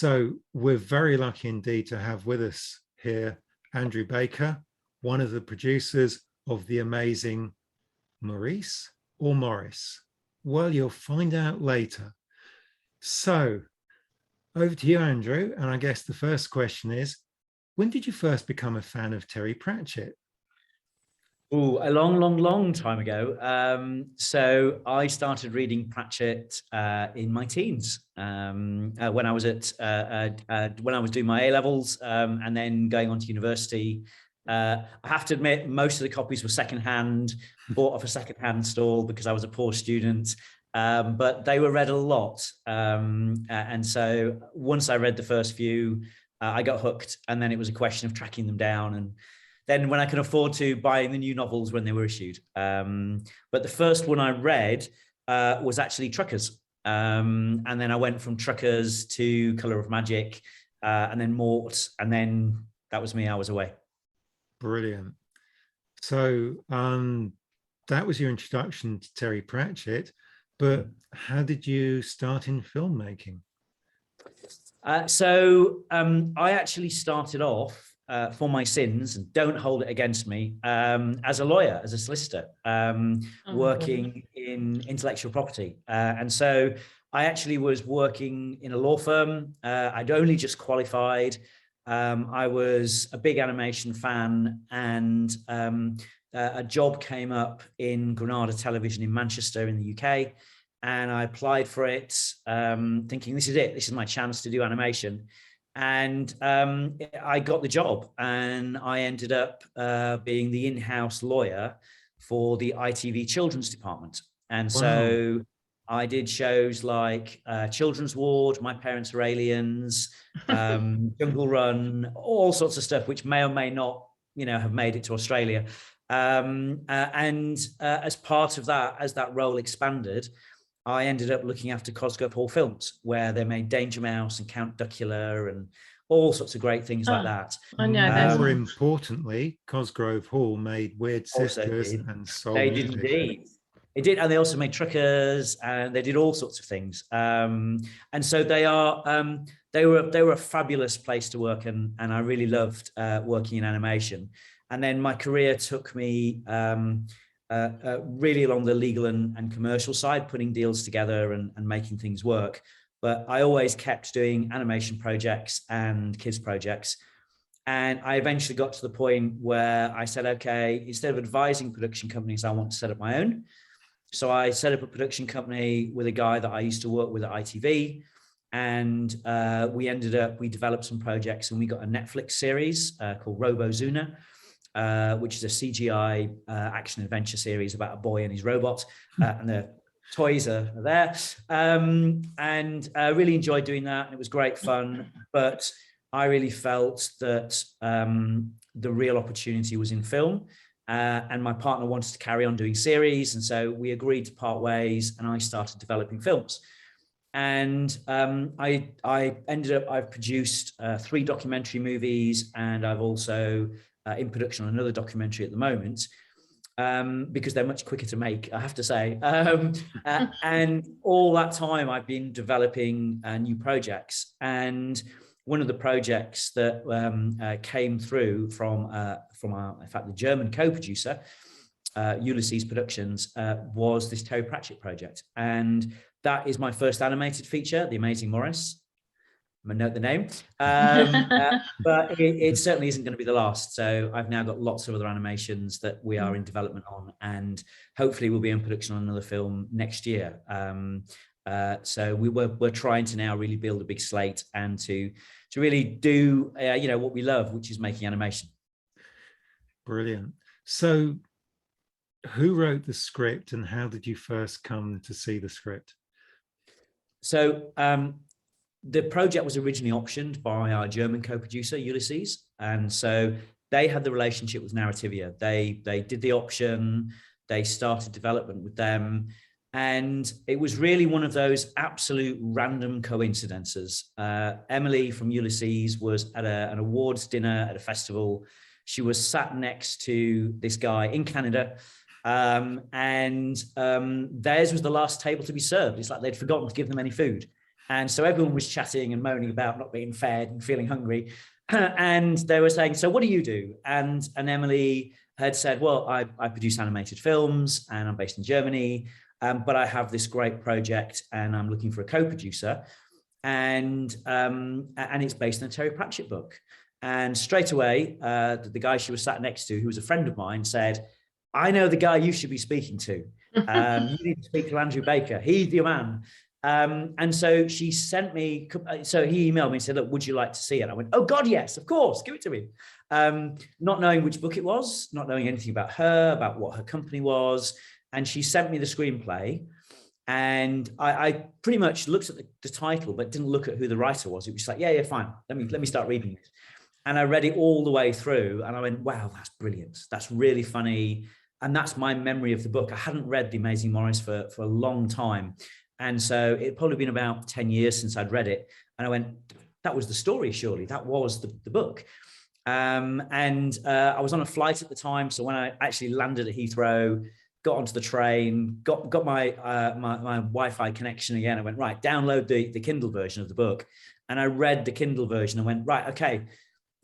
So we're very lucky indeed to have with us here Andrew Baker, one of the producers of the Amazing Maurice or Morris. Well, you'll find out later. So over to you, Andrew. And I guess the first question is, when did you first become a fan of Terry Pratchett? Oh, a long, long, long time ago. So I started reading Pratchett in my teens when I was when I was doing my A levels and then going on to university. I have to admit, most of the copies were secondhand, bought off a secondhand stall because I was a poor student. But they were read a lot, and so once I read the first few, I got hooked, and then it was a question of tracking them down and then when I could afford to, buying the new novels when they were issued. But the first one I read was actually Truckers. And then I went from Truckers to Colour of Magic, and then Mort, and then that was me, I was away. Brilliant. So that was your introduction to Terry Pratchett, but how did you start in filmmaking? I actually started off for my sins, and don't hold it against me, as a lawyer, as a solicitor, working in intellectual property. And so I actually was working in a law firm. I'd only just qualified. I was a big animation fan, and a job came up in Granada Television in Manchester in the UK. And I applied for it, thinking this is it. This is my chance to do animation. And I got the job, and I ended up being the in-house lawyer for the ITV children's department. And so I did shows like Children's Ward, My Parents Are Aliens, Jungle Run, all sorts of stuff, which may or may not, have made it to Australia. And as part of that, as that role expanded, I ended up looking after Cosgrove Hall Films, where they made Danger Mouse and Count Duckula and all sorts of great things like that. I know. More importantly, Cosgrove Hall made Weird Sisters and Soul They Music. did indeed. They did, and they also made Truckers, and they did all sorts of things. And so they were a fabulous place to work, and I really loved working in animation. And then my career took me really along the legal and commercial side, putting deals together and making things work. But I always kept doing animation projects and kids projects. And I eventually got to the point where I said, okay, instead of advising production companies, I want to set up my own. So I set up a production company with a guy that I used to work with at ITV. And we developed some projects, and we got a Netflix series called Robozuna, which is a CGI action adventure series about a boy and his robot, and the toys are there. And I really enjoyed doing that, and it was great fun. But I really felt that the real opportunity was in film, and my partner wanted to carry on doing series, and so we agreed to part ways, and I started developing films. And I've produced 3 documentary movies, and I've also in production on another documentary at the moment, because they're much quicker to make, I have to say. And all that time I've been developing new projects. And one of the projects that came through from in fact, the German co-producer, Ulysses Productions, was this Terry Pratchett project. And that is my first animated feature, The Amazing Maurice. I'm gonna note the name, but it certainly isn't going to be the last. So I've now got lots of other animations that we are in development on, and hopefully we'll be in production on another film next year. So we're trying to now really build a big slate and to really do what we love, which is making animation. Brilliant. So who wrote the script, and how did you first come to see the script? So the project was originally optioned by our German co-producer, Ulysses. And so they had the relationship with Narrativia. They did the option, they started development with them. And it was really one of those absolute random coincidences. Emily from Ulysses was at an awards dinner at a festival. She was sat next to this guy in Canada. And theirs was the last table to be served. It's like they'd forgotten to give them any food. And so everyone was chatting and moaning about not being fed and feeling hungry. And they were saying, so what do you do? And Emily had said, well, I produce animated films and I'm based in Germany, but I have this great project and I'm looking for a co-producer. And it's based on a Terry Pratchett book. And straight away, the guy she was sat next to, who was a friend of mine, said, I know the guy you should be speaking to. You need to speak to Andrew Baker. He's your man. And so she sent me, so he emailed me and said, look, would you like to see it? I went, oh God, yes, of course, give it to me. Not knowing which book it was, not knowing anything about her, about what her company was. And she sent me the screenplay. And I pretty much looked at the title, but didn't look at who the writer was. It was like, yeah, fine. Let me start reading it. And I read it all the way through and I went, wow, that's brilliant. That's really funny. And that's my memory of the book. I hadn't read The Amazing Maurice for a long time. And so it'd probably been about 10 years since I'd read it. And I went, that was the story, surely. That was the book. I was on a flight at the time. So when I actually landed at Heathrow, got onto the train, got my Wi-Fi connection again, I went, right, download the Kindle version of the book. And I read the Kindle version and went, right, okay,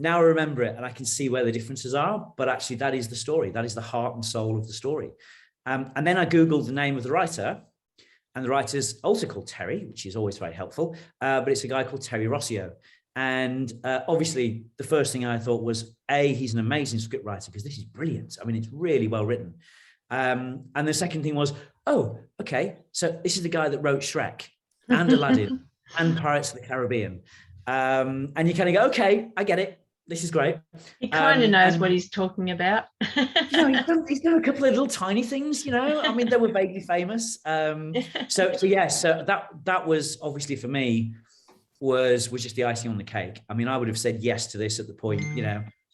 now I remember it and I can see where the differences are. But actually, that is the story. That is the heart and soul of the story. And then I Googled the name of the writer. And the writer's also called Terry, which is always very helpful, but it's a guy called Terry Rossio. And obviously, the first thing I thought was, A, he's an amazing script writer, because this is brilliant. I mean, it's really well written. And the second thing was, oh, okay, so this is the guy that wrote Shrek and Aladdin and Pirates of the Caribbean. And you kind of go, okay, I get it. This is great. He kind of knows what he's talking about. He's done a couple of little tiny things, I mean, they were vaguely famous. So that was obviously for me was just the icing on the cake. I mean, I would have said yes to this at the point,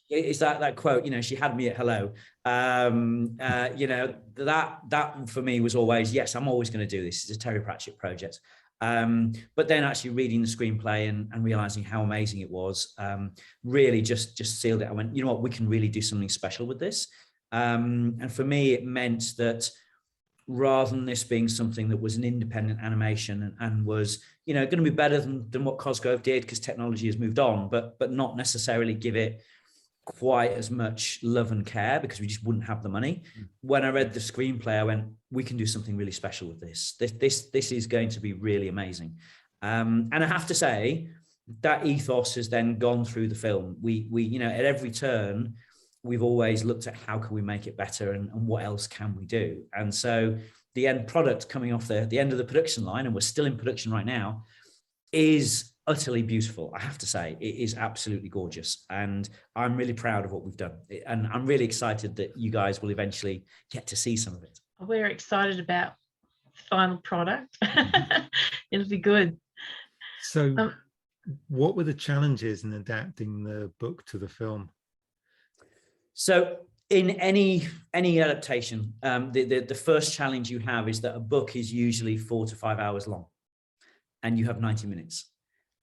it's that quote, she had me at hello. That for me was always, yes, I'm always going to do this. It's a Terry Pratchett project. But then actually reading the screenplay and realizing how amazing it was, really just sealed it. I went, you know what, we can really do something special with this. And for me, it meant that rather than this being something that was an independent animation and was, going to be better than what Cosgrove did because technology has moved on, but not necessarily give it quite as much love and care because we just wouldn't have the money. When I read the screenplay, I went, we can do something really special with this. This is going to be really amazing. And I have to say that ethos has then gone through the film. We at every turn, we've always looked at how can we make it better and what else can we do? And so the end product coming off the end of the production line, and we're still in production right now, is utterly beautiful. I have to say, it is absolutely gorgeous. And I'm really proud of what we've done. And I'm really excited that you guys will eventually get to see some of it. We're excited about the final product. It'll be good. So what were the challenges in adapting the book to the film? So in any adaptation, the first challenge you have is that a book is usually 4 to 5 hours long and you have 90 minutes.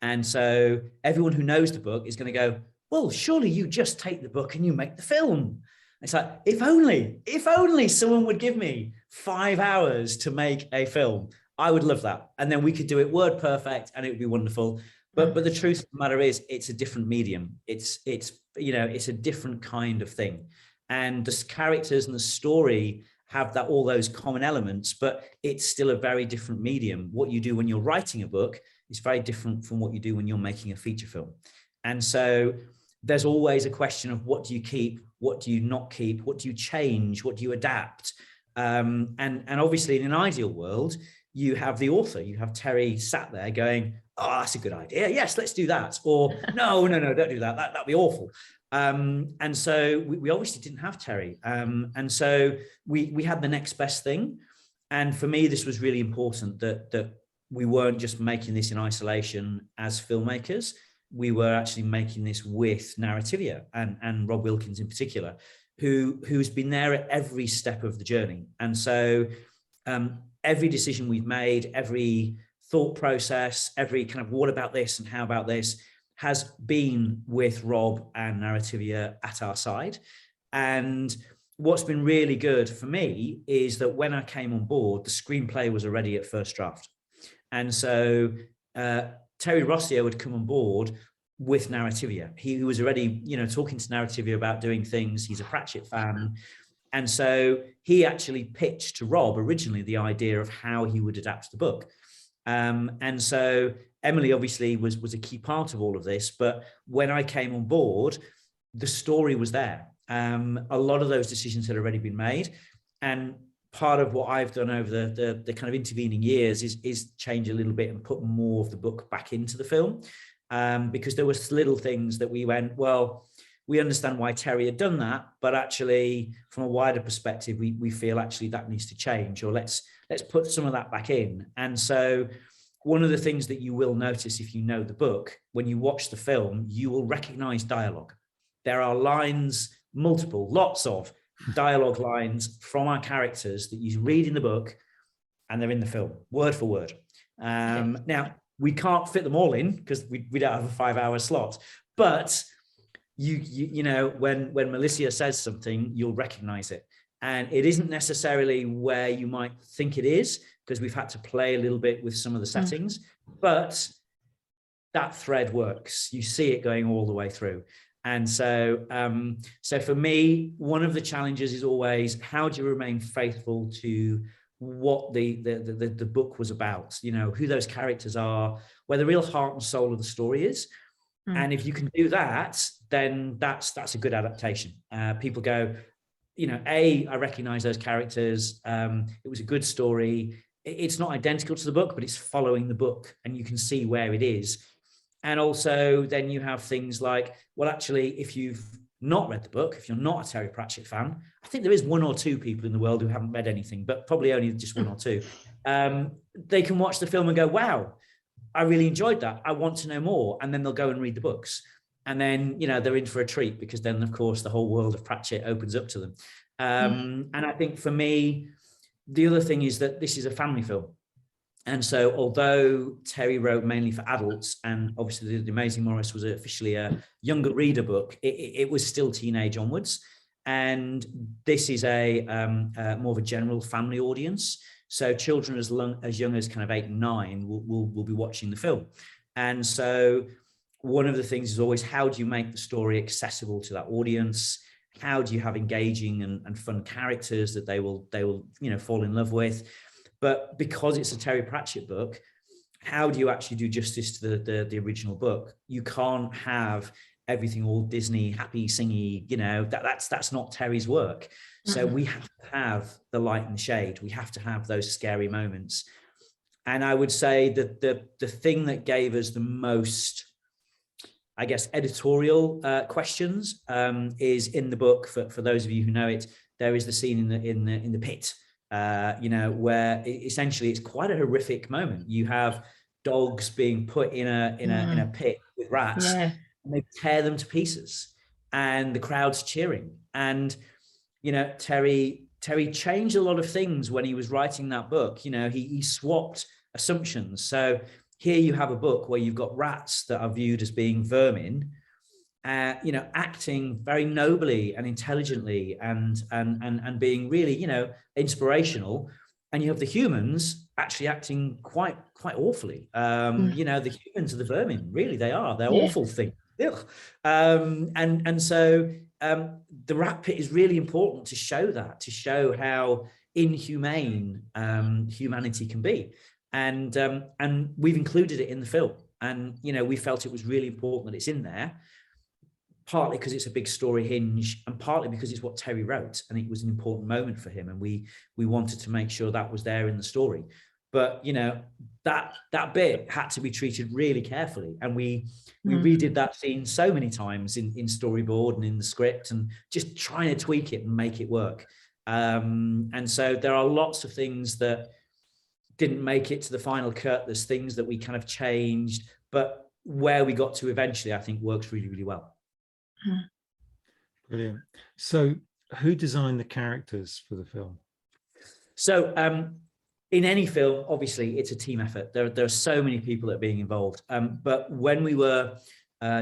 And so everyone who knows the book is going to go, well, surely you just take the book and you make the film. It's like, if only someone would give me 5 hours to make a film, I would love that. And then we could do it word perfect and it would be wonderful. But the truth of the matter is it's a different medium. It's a different kind of thing. And the characters and the story have all those common elements, but it's still a very different medium. What you do when you're writing a book is very different from what you do when you're making a feature film. And so there's always a question of what do you keep? What do you not keep? What do you change? What do you adapt? And obviously in an ideal world, you have the author, you have Terry sat there going, oh, that's a good idea. Yes, let's do that. Or no, don't do that. That'd be awful. And so we obviously didn't have Terry. And so we had the next best thing. And for me, this was really important that we weren't just making this in isolation as filmmakers. We were actually making this with Narrativia and Rob Wilkins in particular, who's been there at every step of the journey. And so every decision we've made, every thought process, every kind of what about this and how about this has been with Rob and Narrativia at our side. And what's been really good for me is that when I came on board, the screenplay was already at first draft. And so Terry Rossio had come on board with Narrativia. He was already, talking to Narrativia about doing things. He's a Pratchett fan. And so he actually pitched to Rob originally the idea of how he would adapt the book. And so Emily obviously was a key part of all of this. But when I came on board, the story was there. A lot of those decisions had already been made. And part of what I've done over the kind of intervening years is change a little bit and put more of the book back into the film. Because there was little things that we went, well, we understand why Terry had done that, but actually from a wider perspective, we feel actually that needs to change, or let's put some of that back in. And so one of the things that you will notice if you know the book, when you watch the film, you will recognize dialogue. There are lines, lots of dialogue lines from our characters that you read in the book and they're in the film, word for word. Now, we can't fit them all in because we don't have a 5-hour slot, but you know, when Melissa says something, you'll recognize it. And it isn't necessarily where you might think it is, because we've had to play a little bit with some of the settings, but that thread works. You see it going all the way through. And so, so for me, one of the challenges is always, how do you remain faithful to what the book was about? You know, who those characters are, where the real heart and soul of the story is. And if you can do that, then that's a good adaptation. People go, you know, I recognize those characters. It was a good story. It's not identical to the book, but it's following the book, and you can see where it is. And also then you have things like, well, actually, if you've not read the book, if you're not a Terry Pratchett fan, I think there is 1 or 2 people in the world who haven't read anything, but probably only just 1 or 2. They can watch the film and go, wow, I really enjoyed that. I want to know more. And then they'll go and read the books. And then, you know, they're in for a treat, because then, of course, the whole world of Pratchett opens up to them. And I think for me, the other thing is that this is a family film. And so although Terry wrote mainly for adults, and obviously the Amazing Maurice was officially a younger reader book, it was still teenage onwards. And this is a more of a general family audience. So children as young as kind of 8 and 9 will be watching the film. And so one of the things is always, how do you make the story accessible to that audience? How do you have engaging and fun characters that they will you know, fall in love with? But because it's a Terry Pratchett book, how do you actually do justice to the original book? You can't have everything all Disney, happy, singy, you know, that's not Terry's work. So we have to have the light and the shade. We have to have those scary moments. And I would say that the thing that gave us the most, I guess, editorial questions is in the book. For those of you who know it, there is the scene in the pit. You know, where essentially it's quite a horrific moment. You have dogs being put in a pit with rats, and they tear them to pieces, and the crowd's cheering. And you know, Terry changed a lot of things when he was writing that book. You know, he swapped assumptions. So here you have a book where you've got rats that are viewed as being vermin, you know, acting very nobly and intelligently and being really, you know, inspirational. And you have the humans actually acting quite awfully. You know, the humans are the vermin, really, they're awful things. And so the rat pit is really important to show how inhumane humanity can be. And we've included it in the film. And, you know, we felt it was really important that it's in there, partly because it's a big story hinge, and partly because it's what Terry wrote, and it was an important moment for him, and we wanted to make sure that was there in the story. But you know, that bit had to be treated really carefully, and we redid that scene so many times in storyboard and in the script, and just trying to tweak it and make it work. And so there are lots of things that didn't make it to the final cut. There's things that we kind of changed, but where we got to eventually, I think, works really, really well. Brilliant. So who designed the characters for the film? So in any film, obviously it's a team effort. There are so many people that are being involved, but when we were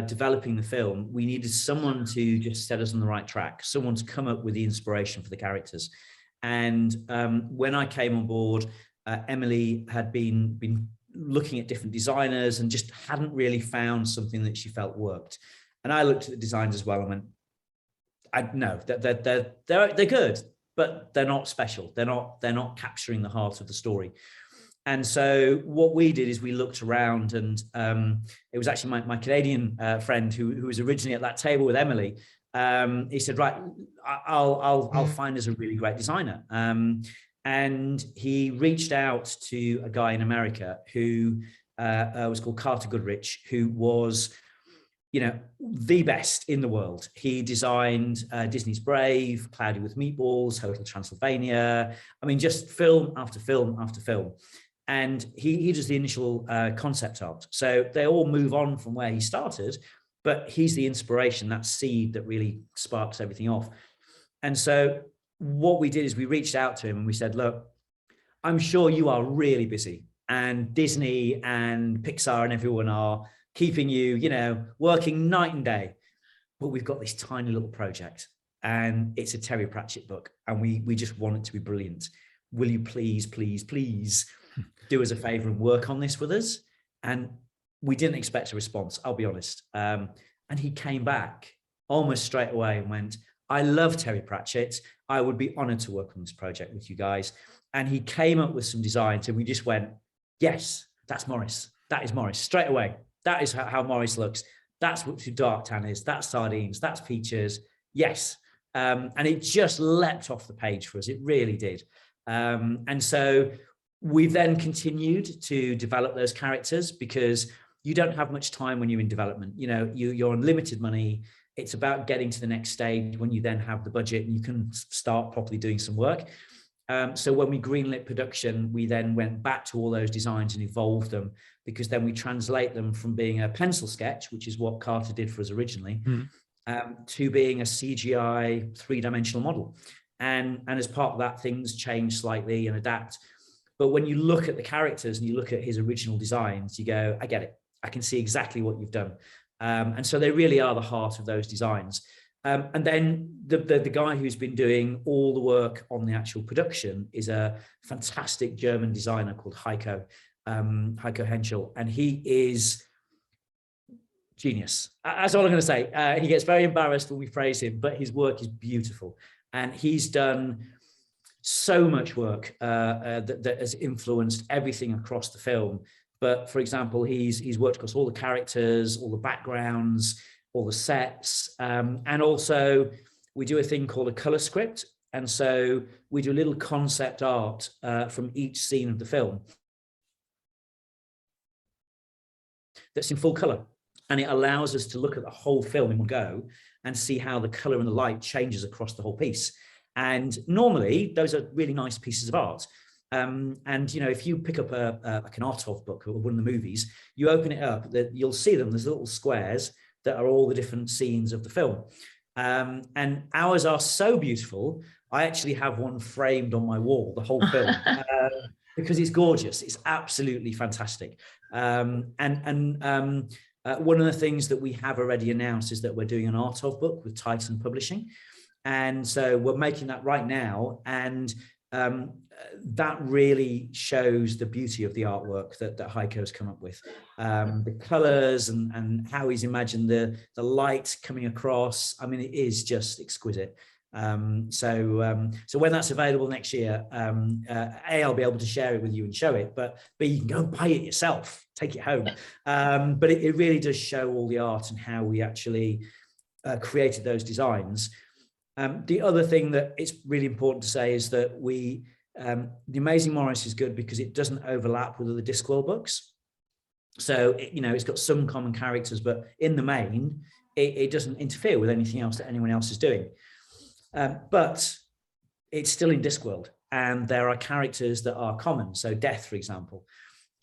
developing the film, we needed someone to just set us on the right track, someone to come up with the inspiration for the characters. And when I came on board, Emily had been looking at different designers and just hadn't really found something that she felt worked. And I looked at the designs as well and went, no, they're good, but they're not special. They're not capturing the heart of the story. And so what we did is we looked around, and it was actually my Canadian friend who was originally at that table with Emily. He said, right, I'll find us a really great designer. And he reached out to a guy in America who was called Carter Goodrich, who was, the best in the world. He designed Disney's Brave, Cloudy with Meatballs, Hotel Transylvania. I mean, just film after film after film. And he does the initial concept art. So they all move on from where he started, but he's the inspiration, that seed that really sparks everything off. And so what we did is we reached out to him and we said, look, I'm sure you are really busy, and Disney and Pixar and everyone are keeping you, working night and day, but we've got this tiny little project and it's a Terry Pratchett book, and we just want it to be brilliant. Will you please do us a favor and work on this with us? And we didn't expect a response, I'll be honest. And he came back almost straight away and went, I love Terry Pratchett. I would be honored to work on this project with you guys. And he came up with some designs, and we just went, yes, that's Maurice. That is Maurice straight away. That is how Maurice looks. That's what dark tan is. That's Sardines. That's Peaches. Yes. And it just leapt off the page for us. It really did. And so we then continued to develop those characters, because you don't have much time when you're in development. You're on limited money. It's about getting to the next stage when you then have the budget and you can start properly doing some work. So when we greenlit production, we then went back to all those designs and evolved them, because then we translate them from being a pencil sketch, which is what Carter did for us originally, to being a CGI 3-dimensional model. And as part of that, things change slightly and adapt. But when you look at the characters and you look at his original designs, you go, I get it. I can see exactly what you've done. And so they really are the heart of those designs. And then the guy who's been doing all the work on the actual production is a fantastic German designer called Heiko Henschel, and he is genius. That's all I'm going to say. He gets very embarrassed when we praise him, but his work is beautiful, and he's done so much work that has influenced everything across the film. But for example, he's worked across all the characters, all the backgrounds, all the sets, and also we do a thing called a color script. And so we do a little concept art from each scene of the film that's in full color. And it allows us to look at the whole film in one go and see how the color and the light changes across the whole piece. And normally those are really nice pieces of art. And if you pick up like an art of book or one of the movies, you open it up, you'll see them. There's little squares that are all the different scenes of the film. And ours are so beautiful. I actually have one framed on my wall, the whole film, because it's gorgeous. It's absolutely fantastic. One of the things that we have already announced is that we're doing an art of book with Titan Publishing. And so we're making that right now. And that really shows the beauty of the artwork that Heiko's come up with. The colors and how he's imagined the light coming across. I mean, it is just exquisite. So when that's available next year, I'll be able to share it with you and show it, but you can go and buy it yourself, take it home. But it really does show all the art and how we actually created those designs. The other thing that it's really important to say is that the Amazing Maurice is good because it doesn't overlap with other Discworld books. So, it's got some common characters, but in the main, it doesn't interfere with anything else that anyone else is doing. But it's still in Discworld, and there are characters that are common. So Death, for example.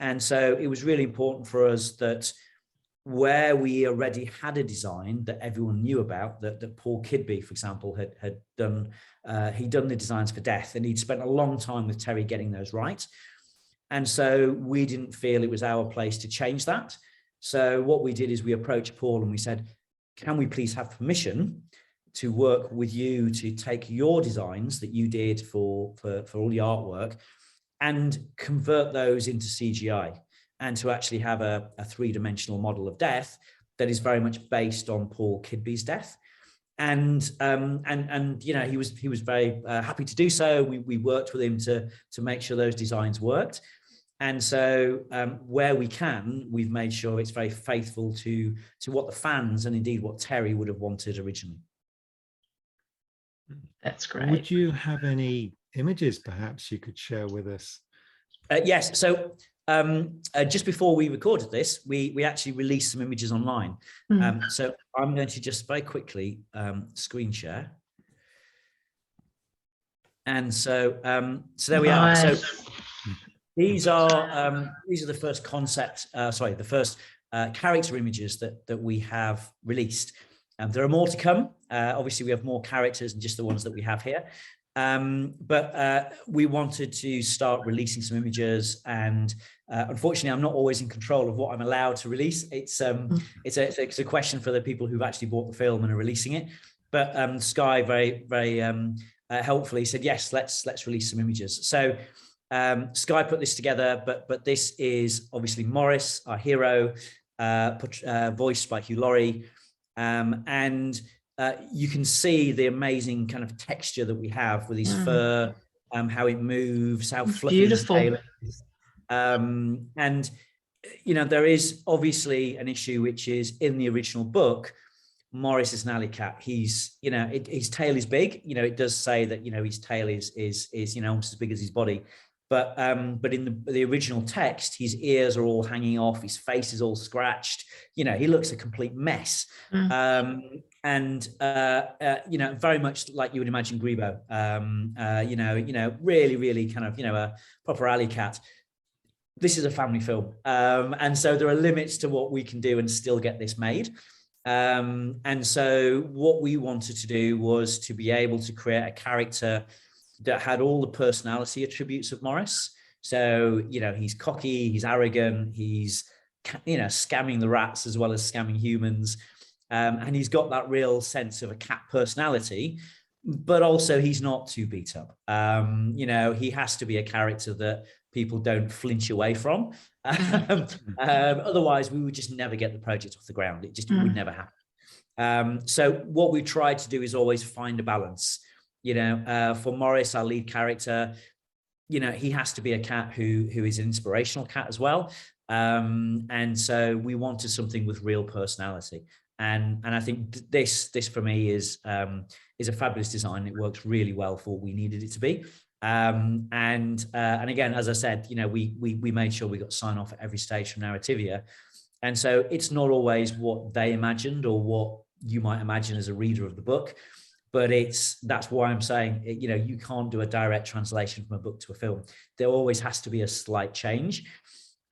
And so it was really important for us that where we already had a design that everyone knew about, that Paul Kidby, for example, had done, he'd done the designs for Death, and he'd spent a long time with Terry getting those right. And so we didn't feel it was our place to change that. So what we did is we approached Paul and we said, can we please have permission to work with you to take your designs that you did for all the artwork and convert those into CGI? and to actually have a three-dimensional model of death that is very much based on Paul Kidby's death. And you know, he was very happy to do so. We worked with him to make sure those designs worked. And so where we can, we've made sure it's very faithful to what the fans and indeed what Terry would have wanted originally. That's great. Would you have any images perhaps you could share with us? Yes. So just before we recorded this, we actually released some images online. So I'm going to just very quickly screen share. And so there we are. So these are the first the first character images that we have released. There are more to come. Obviously, we have more characters than just the ones that we have here. But we wanted to start releasing some images, and unfortunately, I'm not always in control of what I'm allowed to release. It's a question for the people who've actually bought the film and are releasing it. But Sky very helpfully said, yes, let's release some images. So Sky put this together, but this is obviously Maurice, our hero, voiced by Hugh Laurie, and you can see the amazing kind of texture that we have with his fur, how it moves, how fluffy his tail is. And, you know, there is obviously an issue, which is in the original book, Maurice is an alley cat. He's, you know, his tail is big. You know, it does say that, you know, his tail is you know, almost as big as his body. But in the original text, his ears are all hanging off. His face is all scratched. You know, he looks a complete mess. And you know, very much like you would imagine Grebo. You know, really kind of, you know, a proper alley cat. This is a family film, and so there are limits to what we can do and still get this made. And so what we wanted to do was to be able to create a character that had all the personality attributes of Maurice. So, you know, he's cocky, he's arrogant, he's, you know, scamming the rats as well as scamming humans. And he's got that real sense of a cat personality, but also he's not too beat up. You know, he has to be a character that people don't flinch away from. Otherwise, we would just never get the project off the ground. It just would never happen. So what we tried to do is always find a balance. You know, for Maurice, our lead character, you know, he has to be a cat who is an inspirational cat as well. And so we wanted something with real personality. And I think this for me is a fabulous design. It works really well for what we needed it to be. And again, as I said, you know, we made sure we got sign off at every stage from Narrativia. And so it's not always what they imagined or what you might imagine as a reader of the book. But that's why I'm saying, you know, you can't do a direct translation from a book to a film. There always has to be a slight change.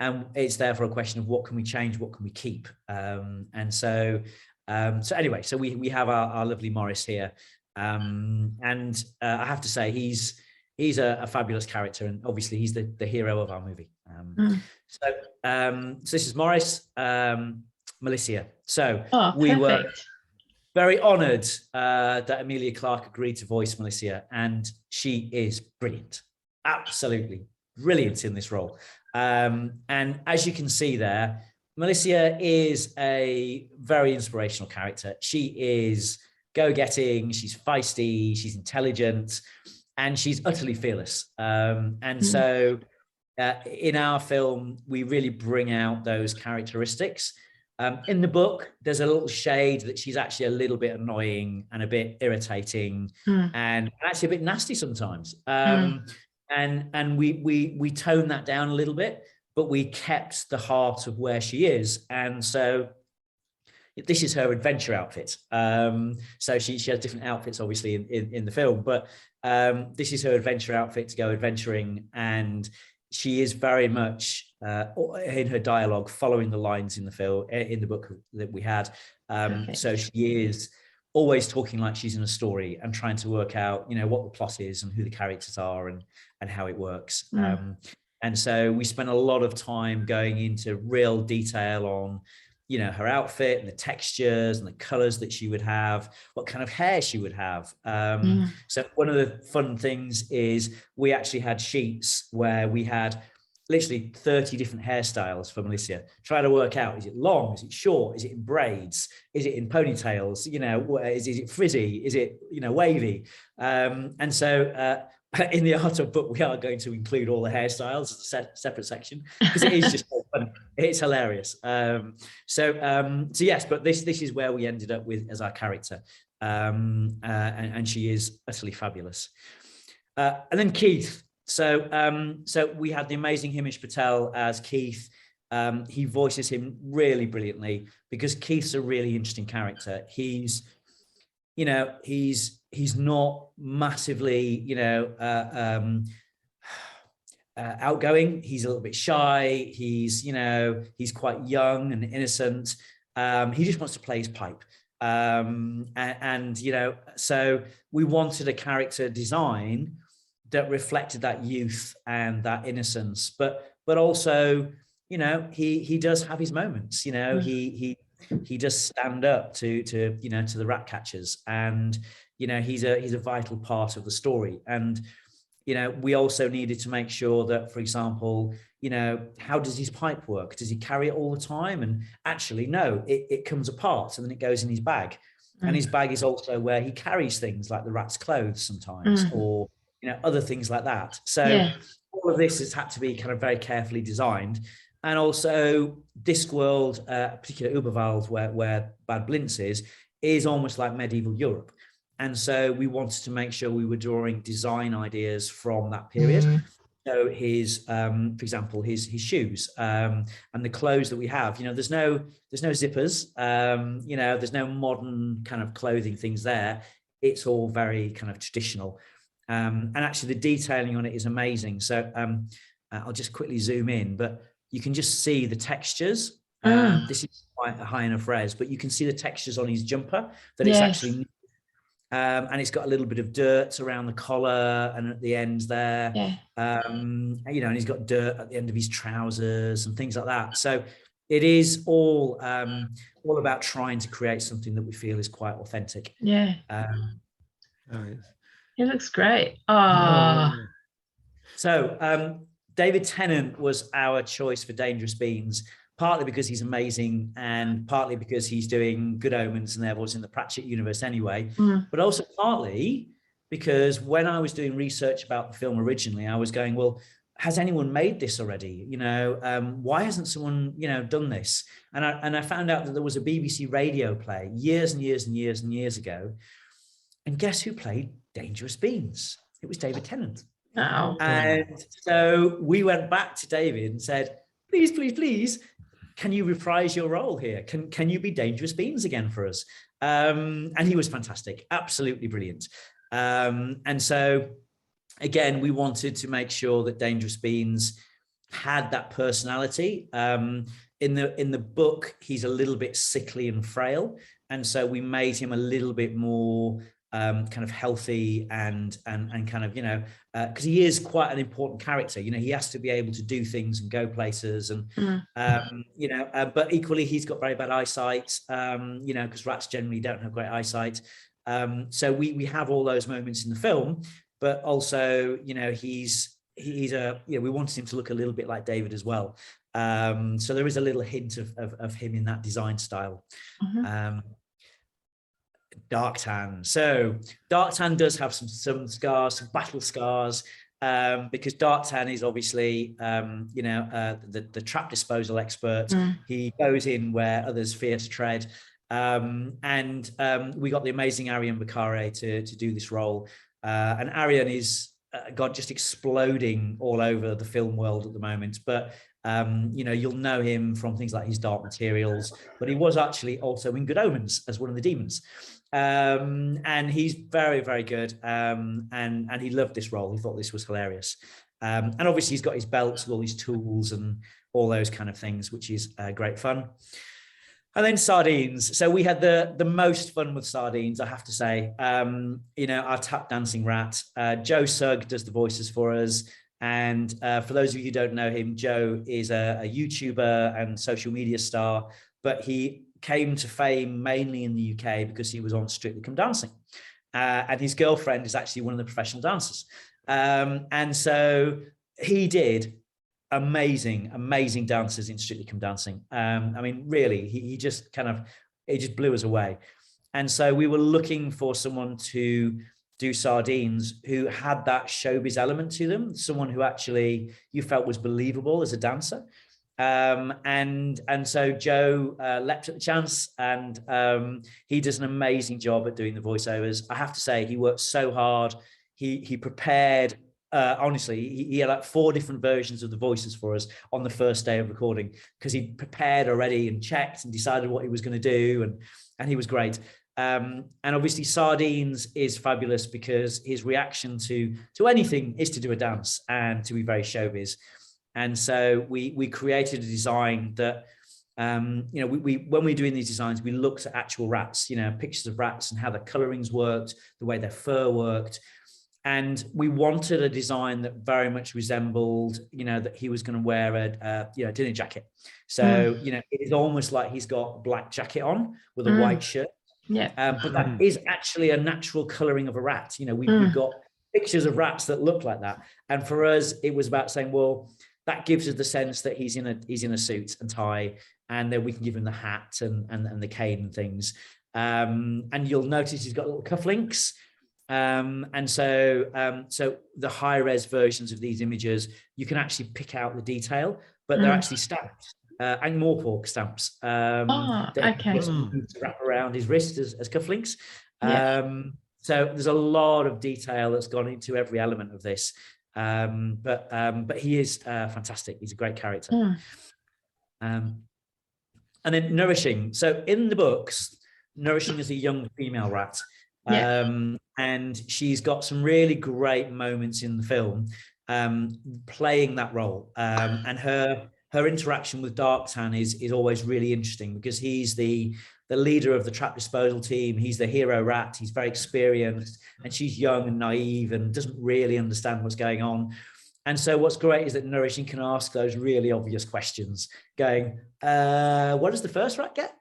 And it's therefore a question of what can we change, what can we keep? And so anyway, so we have our lovely Maurice here. And I have to say, he's a fabulous character. And obviously he's the hero of our movie. So this is Maurice, Melissa. So we were very honoured that Emilia Clarke agreed to voice Melissa, and she is brilliant, absolutely brilliant in this role. And as you can see there, Melissa is a very inspirational character. She is go-getting, she's feisty, she's intelligent, and she's utterly fearless. And so in our film, we really bring out those characteristics. In the book, there's a little shade that she's actually a little bit annoying and a bit irritating and actually a bit nasty sometimes. And we toned that down a little bit, but we kept the heart of where she is. And so this is her adventure outfit. So she has different outfits, obviously, in the film, but this is her adventure outfit to go adventuring. And she is very much in her dialogue following the lines in the film, in the book that we had. So she is always talking like she's in a story and trying to work out, you know, what the plot is and who the characters are and how it works. And so we spent a lot of time going into real detail on, you know, her outfit and the textures and the colors that she would have, what kind of hair she would have. So one of the fun things is we actually had sheets where we had literally 30 different hairstyles for Melissa, trying to work out, is it long, is it short, is it in braids, is it in ponytails, you know, is it frizzy, is it, you know, wavy? And so in the art of book, we are going to include all the hairstyles as a separate section, because it is just so funny. It's hilarious. So yes, but this is where we ended up with as our character. And she is utterly fabulous. And then Keith. So we had the amazing Himish Patel as Keith. He voices him really brilliantly, because Keith's a really interesting character. He's not massively, outgoing. He's a little bit shy. He's quite young and innocent. He just wants to play his pipe. So we wanted a character design that reflected that youth and that innocence, but also, he does have his moments. He does stand up to the rat catchers, and he's a vital part of the story. And we also needed to make sure that, for example, how does his pipe work? Does he carry it all the time? And actually, no, it comes apart and then it goes in his bag. And his bag is also where he carries things like the rat's clothes sometimes, or other things like that. So all of this has had to be kind of very carefully designed. And also Discworld, particularly Uberwald, where Bad Blintz is almost like medieval Europe. And so we wanted to make sure we were drawing design ideas from that period. So his, for example, his shoes, and the clothes that we have, there's no zippers, there's no modern kind of clothing things there. It's all very kind of traditional. And actually the detailing on it is amazing. So I'll just quickly zoom in, but you can just see the textures. This is quite a high enough res, but you can see the textures on his jumper, that it's actually, and it's got a little bit of dirt around the collar and at the ends there. And he's got dirt at the end of his trousers and things like that. So it is all about trying to create something that we feel is quite authentic. It looks great. So David Tennant was our choice for Dangerous Beans, partly because he's amazing and partly because he's doing Good Omens and there was in the Pratchett universe anyway, but also partly because when I was doing research about the film originally, I was going, well, has anyone made this already? Why hasn't someone, done this? And I found out that there was a BBC radio play years and years and years and years ago. And guess who played Dangerous Beans? It was David Tennant. Oh. And so we went back to David and said, please, please, please, can you reprise your role here? Can you be Dangerous Beans again for us? And he was fantastic, absolutely brilliant. And so, again, we wanted to make sure that Dangerous Beans had that personality. In the book, he's a little bit sickly and frail. And so we made him a little bit more kind of healthy and kind of, because he is quite an important character. He has to be able to do things and go places and, but equally he's got very bad eyesight, because rats generally don't have great eyesight. So we have all those moments in the film, but also, he's we wanted him to look a little bit like David as well. So there is a little hint of him in that design style. Dark Tan. So Dark Tan does have some scars, some battle scars, because Dark Tan is obviously, the trap disposal expert. He goes in where others fear to tread. And we got the amazing Arian Bakare to do this role. And Arian is, just exploding all over the film world at the moment. But you'll know him from things like his Dark Materials, but he was actually also in Good Omens as one of the demons. And he's very, very good. And he loved this role. He thought this was hilarious. And obviously he's got his belts with all his tools and all those kind of things, which is great fun. And then Sardines. So we had the most fun with Sardines, I have to say. Our tap dancing rat. Joe Sugg does the voices for us. And for those of you who don't know him, Joe is a YouTuber and social media star, but he came to fame mainly in the UK because he was on Strictly Come Dancing. And his girlfriend is actually one of the professional dancers. And so he did amazing dancers in Strictly Come Dancing. I mean, really, he just it just blew us away. And so we were looking for someone to do Sardines who had that showbiz element to them, someone who actually you felt was believable as a dancer. And so Joe leapt at the chance, and he does an amazing job at doing the voiceovers. I have to say, he worked so hard. He prepared. Honestly, he had like 4 different versions of the voices for us on the first day of recording, because he prepared already and checked and decided what he was going to do, and he was great. And obviously Sardines is fabulous because his reaction to anything is to do a dance and to be very showbiz. And so we created a design that, you know, we when we're doing these designs, we looked at actual rats, you know, pictures of rats and how the colorings worked, the way their fur worked. And we wanted a design that very much resembled, you know, that he was going to wear a dinner jacket. So, you know, it's almost like he's got a black jacket on with a white shirt. Yeah. But that is actually a natural coloring of a rat. You know, we've got pictures of rats that look like that. And for us, it was about saying, well, that gives us the sense that he's in a suit and tie, and then we can give him the hat and the cane and things. And you'll notice he's got little cufflinks. And so the high res versions of these images, you can actually pick out the detail, but they're actually stamped, and Moorpork stamps. Okay. To wrap around his wrist as cufflinks. Yeah. So there's a lot of detail that's gone into every element of this. But he is fantastic. He's a great character. And then Nourishing. So in the books, Nourishing is a young female rat. And she's got some really great moments in the film, playing that role. And her interaction with Darktan is always really interesting, because he's the leader of the trap disposal team. He's the hero rat. He's very experienced, and she's young and naive and doesn't really understand what's going on. And so what's great is that Nourishing can ask those really obvious questions, going, what does the first rat get?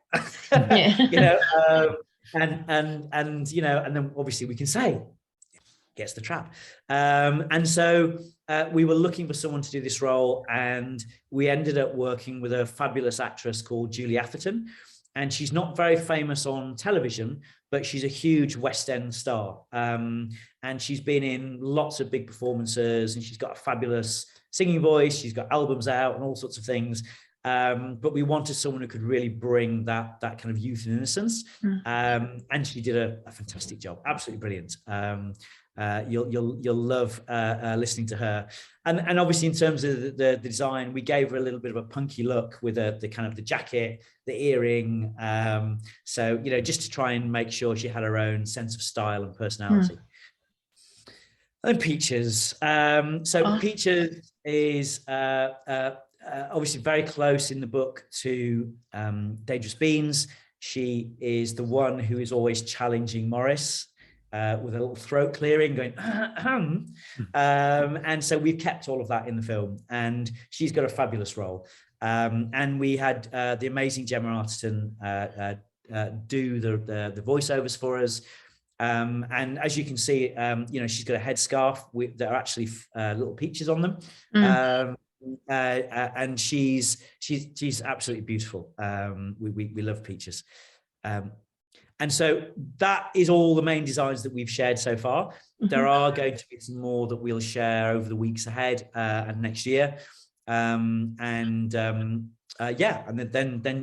You know, and you know, and then obviously we can say gets the trap. And so we were looking for someone to do this role, and we ended up working with a fabulous actress called Julie Atherton. And she's not very famous on television, but she's a huge West End star. And she's been in lots of big performances, and she's got a fabulous singing voice. She's got albums out and all sorts of things. But we wanted someone who could really bring that kind of youth and innocence. And she did a fantastic job, absolutely brilliant. You'll love listening to her. And obviously in terms of the design, we gave her a little bit of a punky look with the kind of the jacket, the earring. So, you know, just to try and make sure she had her own sense of style and personality. And Peaches. Peaches is obviously very close in the book to Dangerous Beans. She is the one who is always challenging Maurice with a little throat clearing, going, and so we've kept all of that in the film, and she's got a fabulous role. And we had the amazing Gemma Arterton do the voiceovers for us. And as you can see, you know, she's got a headscarf that are actually little peaches on them. And she's absolutely beautiful. We love Peaches. And so that is all the main designs that we've shared so far. There are going to be some more that we'll share over the weeks ahead and next year. And then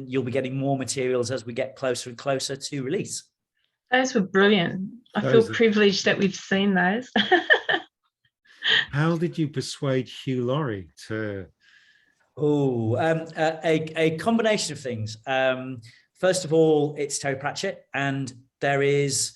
you'll be getting more materials as we get closer and closer to release. Those were brilliant. I feel privileged that we've seen those. How did you persuade Hugh Laurie to? A combination of things. First of all, it's Terry Pratchett, and there is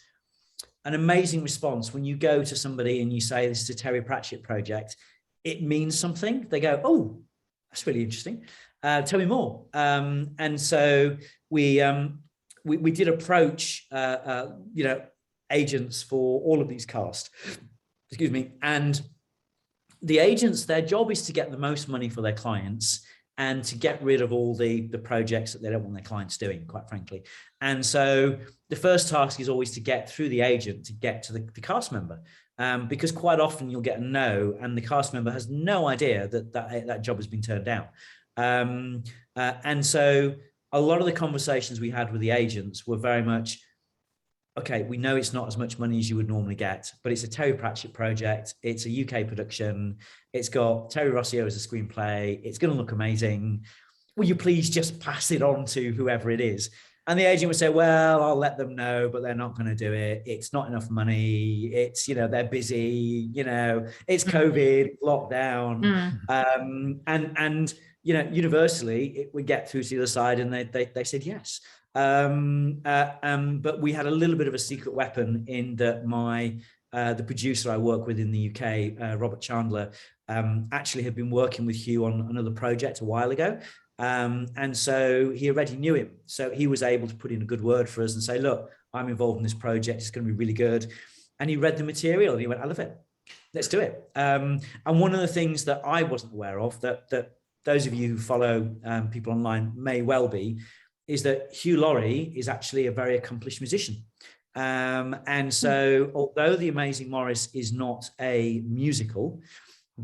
an amazing response when you go to somebody and you say this is a Terry Pratchett project. It means something. They go, "Oh, that's really interesting. Tell me more." And so we did approach you know, agents for all of these cast. Excuse me. And the agents, their job is to get the most money for their clients and to get rid of all the projects that they don't want their clients doing, quite frankly. And so the first task is always to get through the agent to get to the cast member. because quite often you'll get a no, and the cast member has no idea that job has been turned down. And so a lot of the conversations we had with the agents were very much, okay, we know it's not as much money as you would normally get, but it's a Terry Pratchett project. It's a UK production. It's got Terry Rossio as a screenplay. It's going to look amazing. Will you please just pass it on to whoever it is? And the agent would say, well, I'll let them know, but they're not going to do it. It's not enough money. It's, they're busy, it's COVID, lockdown. And universally, it would get through to the other side, and they said yes. But we had a little bit of a secret weapon in that the producer I work with in the UK, Robert Chandler, actually had been working with Hugh on another project a while ago. And so he already knew him. So he was able to put in a good word for us and say, look, I'm involved in this project. It's going to be really good. And he read the material and he went, I love it. Let's do it. And one of the things that I wasn't aware of, that those of you who follow people online may well be, is that Hugh Laurie is actually a very accomplished musician. And so although The Amazing Maurice is not a musical,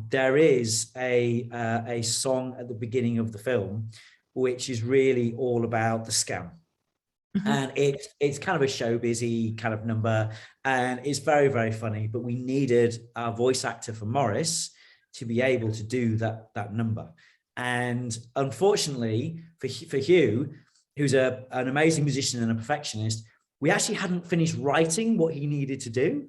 there is a song at the beginning of the film, which is really all about the scam. And it's kind of a showbizy kind of number, and it's very, very funny, but we needed our voice actor for Maurice to be able to do that number. And unfortunately for Hugh, who's an amazing musician and a perfectionist, we actually hadn't finished writing what he needed to do.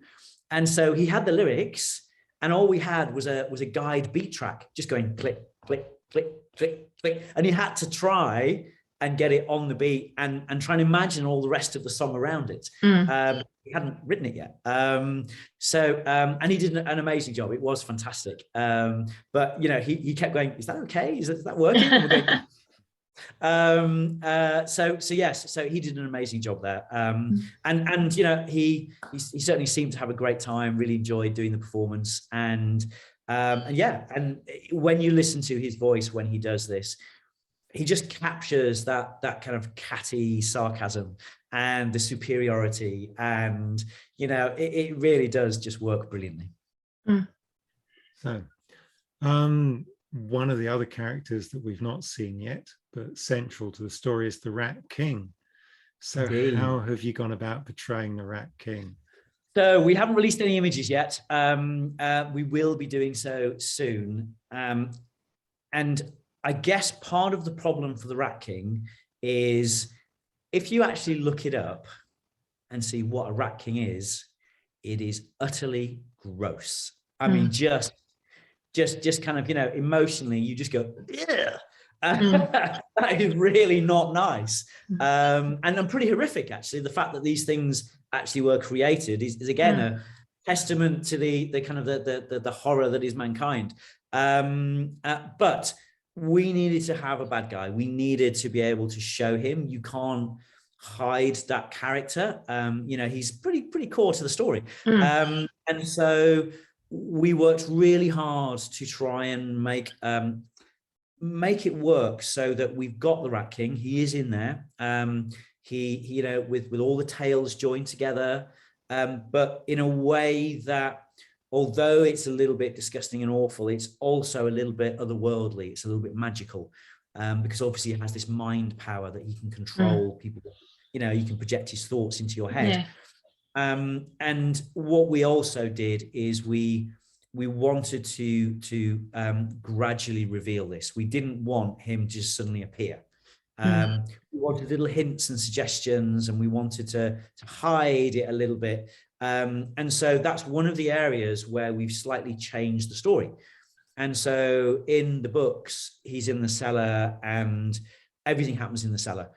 And so he had the lyrics, and all we had was a guide beat track, just going click, click, click, click, click. And he had to try and get it on the beat and try and imagine all the rest of the song around it. He hadn't written it yet. And he did an amazing job. It was fantastic. But, he kept going, is that okay? Is that working? And we're going, so yes, so he did an amazing job there. And he certainly seemed to have a great time, really enjoyed doing the performance. And when you listen to his voice when he does this, he just captures that kind of catty sarcasm and the superiority, and it really does just work brilliantly. So one of the other characters that we've not seen yet, but central to the story, is the Rat King. So Indeed. How have you gone about portraying the Rat King? So we haven't released any images yet. We will be doing so soon. And I guess part of the problem for the Rat King is, if you actually look it up and see what a Rat King is, it is utterly gross. I mean, just kind of, emotionally, you just go, yeah. That is really not nice. And pretty horrific, actually. The fact that these things actually were created is again a testament to the kind of the horror that is mankind. But we needed to have a bad guy. We needed to be able to show him. You can't hide that character. He's pretty core to the story. And so we worked really hard to try and make it work so that we've got the Rat King. He is in there. He with all the tails joined together, but in a way that, although it's a little bit disgusting and awful, it's also a little bit otherworldly. It's a little bit magical, because obviously it has this mind power that he can control people. He can project his thoughts into your head. And what we also did is we wanted to gradually reveal this. We didn't want him to just suddenly appear. We wanted little hints and suggestions, and we wanted to hide it a little bit. And so that's one of the areas where we've slightly changed the story. And so in the books, he's in the cellar and everything happens in the cellar.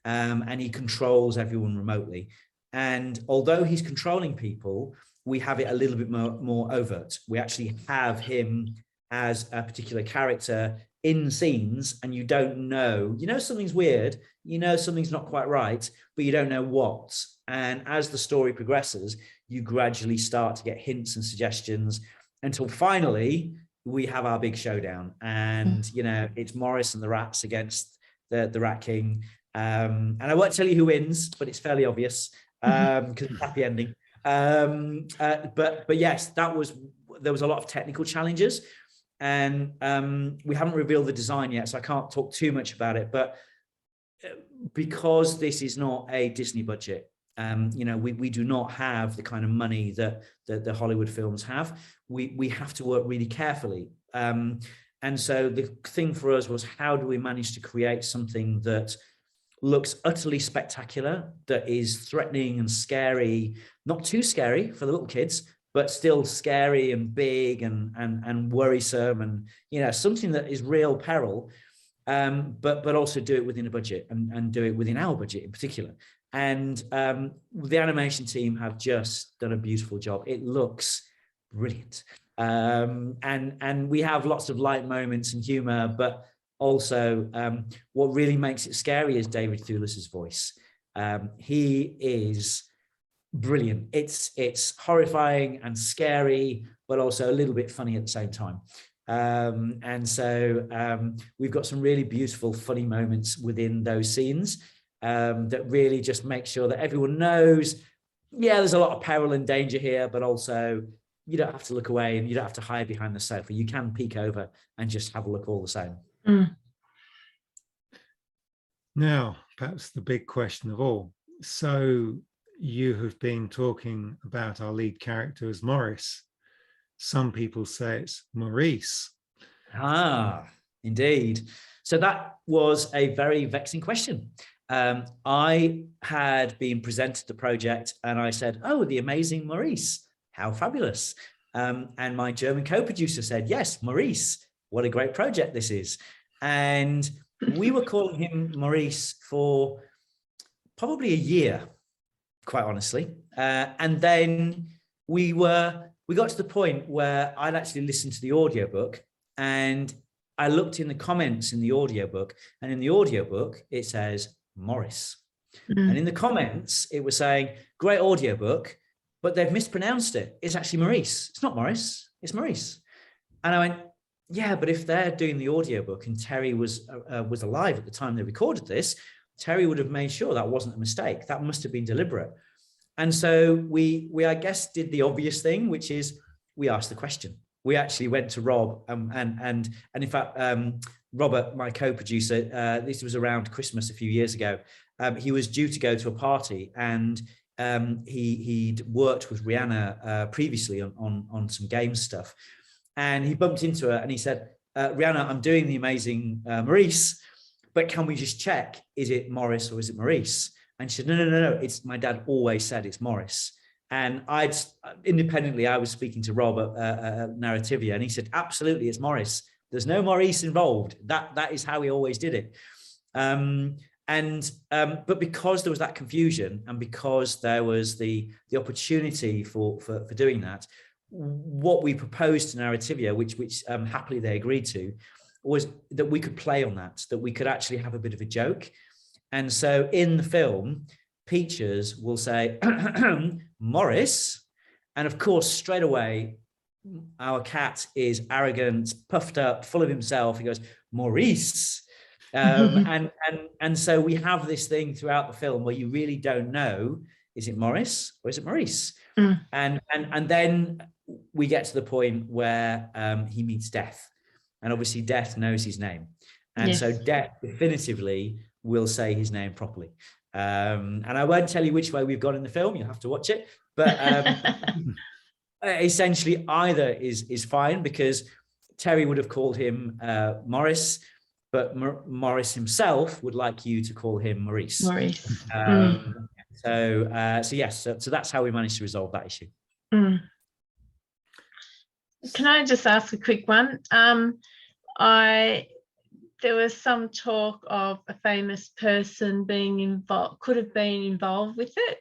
And he controls everyone remotely. And although he's controlling people, we have it a little bit more overt. We actually have him as a particular character in scenes, and you don't know, something's weird, something's not quite right, but you don't know what. And as the story progresses, you gradually start to get hints and suggestions until finally we have our big showdown. And, it's Maurice and the rats against the Rat King. And I won't tell you who wins, but it's fairly obvious, because it's a happy ending. But yes, there was a lot of technical challenges, and we haven't revealed the design yet, so I can't talk too much about it. But because this is not a Disney budget, we do not have the kind of money that the Hollywood films have. We have to work really carefully. And so the thing for us was, how do we manage to create something that looks utterly spectacular, that is threatening and scary, not too scary for the little kids, but still scary and big and worrisome, and something that is real peril, but also do it within a budget, and do it within our budget in particular. And the animation team have just done a beautiful job. It looks brilliant. And we have lots of light moments and humor, but also what really makes it scary is David Thewlis's voice. He is brilliant. It's horrifying and scary, but also a little bit funny at the same time. And so we've got some really beautiful, funny moments within those scenes that really just make sure that everyone knows, there's a lot of peril and danger here, but also you don't have to look away and you don't have to hide behind the sofa. You can peek over and just have a look all the same. Now, perhaps the big question of all. So you have been talking about our lead character as Maurice. Some people say it's Maurice. Indeed. So that was a very vexing question. I had been presented the project and I said, "Oh, the Amazing Maurice. How fabulous." And my German co-producer said, "Yes, Maurice, what a great project this is." And we were calling him Maurice for probably a year, quite honestly. And then we got to the point where I'd actually listened to the audiobook, and I looked in the comments in the audiobook, and in the audiobook, it says Maurice. And in the comments, it was saying, "Great audiobook, but they've mispronounced it. It's actually Maurice. It's not Maurice, it's Maurice." And I went, "Yeah, but if they're doing the audiobook and Terry was alive at the time they recorded this, Terry would have made sure that wasn't a mistake. That must have been deliberate." And so we I guess did the obvious thing, which is we asked the question. We actually went to Rob and in fact, Robert, my co-producer, this was around Christmas a few years ago. He was due to go to a party, and he'd worked with Rihanna previously on some game stuff. And he bumped into her and he said, "Rihanna, I'm doing the Amazing Maurice, but can we just check, is it Maurice or is it Maurice?" And she said, no, it's, my dad always said it's Maurice. And I was speaking to Rob at Narrativia, and he said, "Absolutely, it's Maurice. There's no Maurice involved. That is how he always did it." But because there was that confusion, and because there was the opportunity for doing that, what we proposed to Narrativia, which happily they agreed to, was that we could play on that we could actually have a bit of a joke. And so in the film, Peaches will say, "Maurice," and of course, straight away, our cat is arrogant, puffed up, full of himself. He goes, "Maurice." And so we have this thing throughout the film where you really don't know, is it Maurice or is it Maurice? And then we get to the point where he meets Death, and obviously Death knows his name, and so Death definitively will say his name properly. And I won't tell you which way we've gone in the film. You'll have to watch it. But essentially, either is fine, because Terry would have called him Maurice, but Maurice himself would like you to call him Maurice. Maurice. So yes, so that's how we managed to resolve that issue. Can I just ask a quick one? There was some talk of a famous person being involved, could have been involved with it.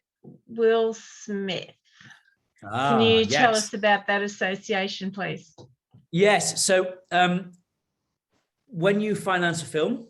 Will Smith. Can you tell us about that association, please? Yes. So when you finance a film,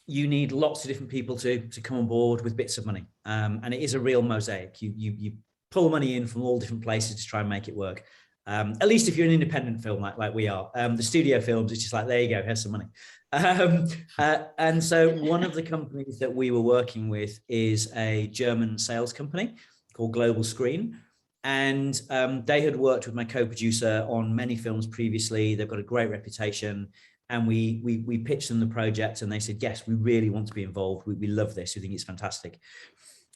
you need lots of different people to come on board with bits of money. And it is a real mosaic. You pull money in from all different places to try and make it work. At least if you're an independent film like we are. The studio films, it's just like, there you go, here's some money. And so one of the companies that we were working with is a German sales company called Global Screen. And they had worked with my co-producer on many films previously. They've got a great reputation. And we pitched them the project, and they said, yes, we really want to be involved. We love this. We think it's fantastic.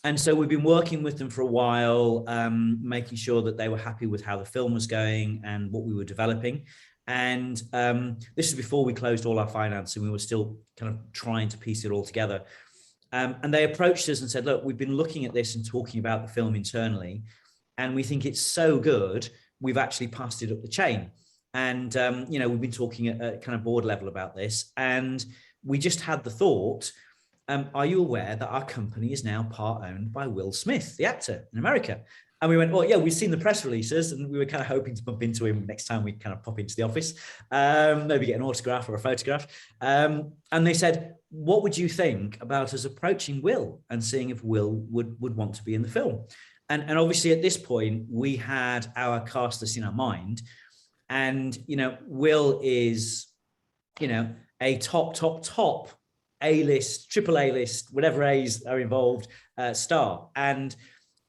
And so we've been working with them for a while, making sure that they were happy with how the film was going and what we were developing. And this is before we closed all our finance, and we were still kind of trying to piece it all together. And they approached us and said, look, we've been looking at this and talking about the film internally, and we think it's so good, we've actually passed it up the chain. And, you know, we've been talking at kind of board level about this, and we just had the thought, are you aware that our company is now part owned by Will Smith, the actor in America? And we went, well, yeah, we've seen the press releases, and we were kind of hoping to bump into him next time we kind of pop into the office, maybe get an autograph or a photograph. And they said, what would you think about us approaching Will and seeing if Will would want to be in the film? And obviously at this point, we had our cast list in our mind. And, you know, Will is, you know, a top A-list, triple A-list, whatever A's are involved, star. And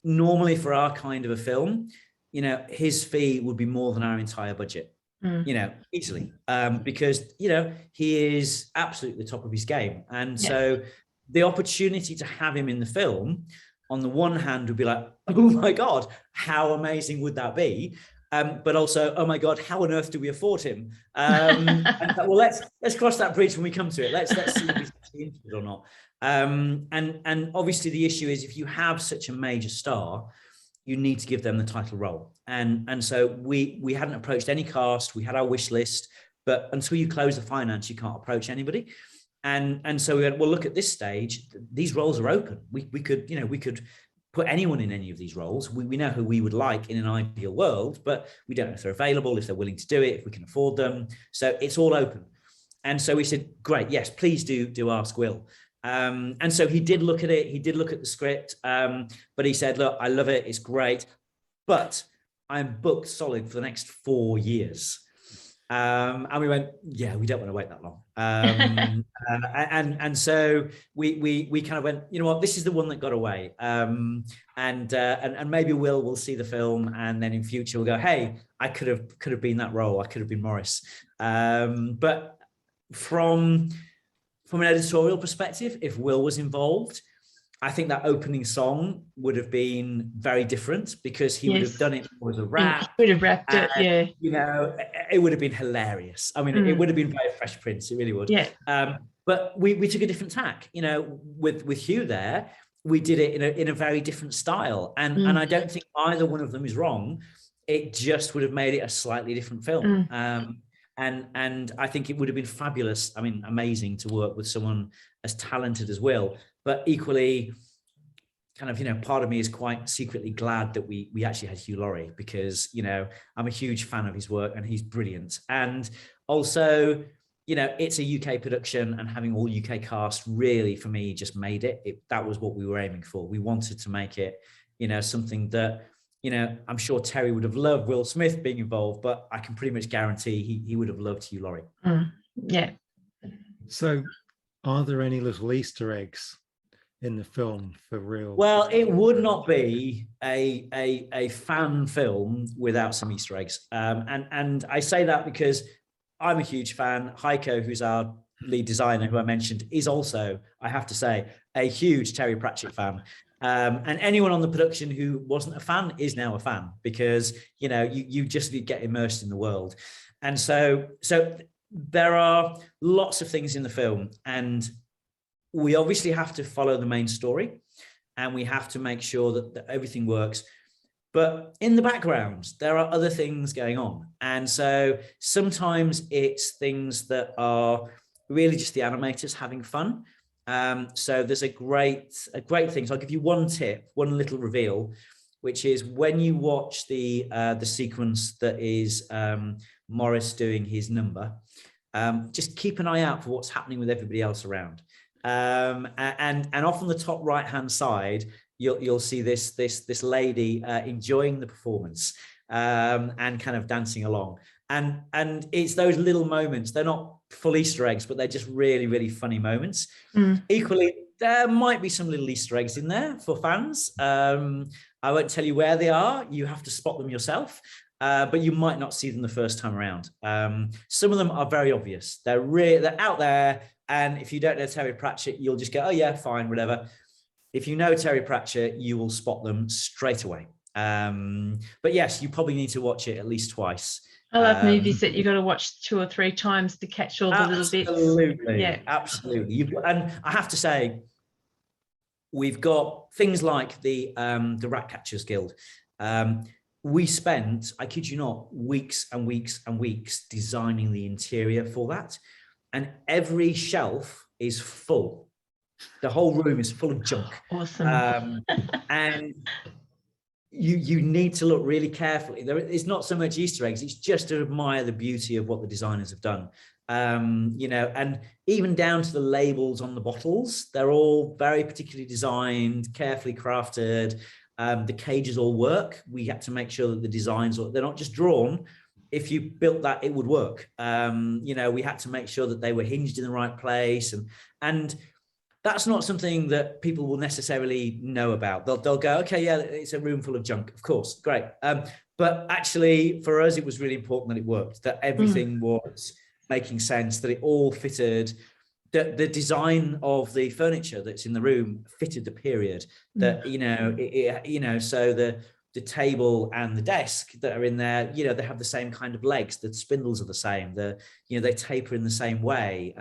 normally for our kind of a film, you know, his fee would be more than our entire budget, you know, easily, because, you know, he is absolutely the top of his game. And so the opportunity to have him in the film, on the one hand, would be like, oh my God, how amazing would that be? But also, oh my God, how on earth do we afford him? And well, let's cross that bridge when we come to it. Let's see if he's actually interested or not. And obviously the issue is, if you have such a major star, you need to give them the title role. And so we hadn't approached any cast. We had our wish list, but until you close the finance, you can't approach anybody. And so we went, well, look, at this stage, these roles are open. We could put anyone in any of these roles. We know who we would like in an ideal world, but we don't know if they're available, if they're willing to do it, if we can afford them. So it's all open. And so we said, great, yes, please do ask Will. And so he did look at it. He did look at the script, but he said, look, I love it. It's great, but I'm booked solid for the next 4 years. And we went, yeah, we don't want to wait that long. And so we kind of went, you know what, this is the one that got away. And maybe we'll see the film, and then in future we'll go, hey, I could have been that role. I could have been Maurice. But from an editorial perspective, if Will was involved, I think that opening song would have been very different, because he would have done it as a rap. He would have rapped it, yeah. You know, it would have been hilarious. I mean, it would have been very Fresh Prince. It really would. Yeah. But we took a different tack. You know, with Hugh there, we did it in a very different style. And I don't think either one of them is wrong. It just would have made it a slightly different film. And I think it would have been fabulous. I mean, amazing to work with someone as talented as Will. But equally, kind of, you know, part of me is quite secretly glad that we actually had Hugh Laurie, because, you know, I'm a huge fan of his work and he's brilliant. And also, you know, it's a UK production, and having all UK cast really, for me, just made it. That was what we were aiming for. We wanted to make it, you know, something that, you know, I'm sure Terry would have loved Will Smith being involved, but I can pretty much guarantee he would have loved Hugh Laurie. Yeah. So are there any little Easter eggs in the film for real? Well, it would not be a fan film without some Easter eggs. And I say that because I'm a huge fan. Heiko, who's our lead designer, who I mentioned, is also, I have to say, a huge Terry Pratchett fan. And anyone on the production who wasn't a fan is now a fan, because, you know, you just get immersed in the world. And so there are lots of things in the film, and we obviously have to follow the main story, and we have to make sure that everything works. But in the background, there are other things going on. And so sometimes it's things that are really just the animators having fun. So there's a great thing. So I'll give you one tip, one little reveal, which is when you watch the sequence that is Maurice doing his number, just keep an eye out for what's happening with everybody else around. And off on the top right hand side, you'll see this lady enjoying the performance and kind of dancing along. And it's those little moments. They're not full Easter eggs, but they're just really, really funny moments. Equally, there might be some little Easter eggs in there for fans. I won't tell you where they are. You have to spot them yourself. But you might not see them the first time around. Some of them are very obvious. They're out there. And if you don't know Terry Pratchett, you'll just go, oh yeah, fine, whatever. If you know Terry Pratchett, you will spot them straight away. But yes, you probably need to watch it at least twice. I love movies that you got to watch 2 or 3 times to catch all the little bits. Absolutely, yeah, absolutely. And I have to say, we've got things like the Ratcatchers Guild. We spent, I kid you not, weeks and weeks and weeks designing the interior for that, and every shelf is full. The whole room is full of junk. Awesome. And you need to look really carefully. It's not so much Easter eggs, it's just to admire the beauty of what the designers have done. You know, and even down to the labels on the bottles, they're all very particularly designed, carefully crafted. The cages all work. We had to make sure that the designs, they're not just drawn. If you built that, it would work. You know, we had to make sure that they were hinged in the right place, and that's not something that people will necessarily know about. They'll go, okay, yeah, it's a room full of junk, of course, great. But actually, for us, it was really important that it worked, that everything was making sense, that it all fitted. The design of the furniture that's in the room fitted the period. That you know, so the table and the desk that are in there, you know, they have the same kind of legs. The spindles are the same. They taper in the same way.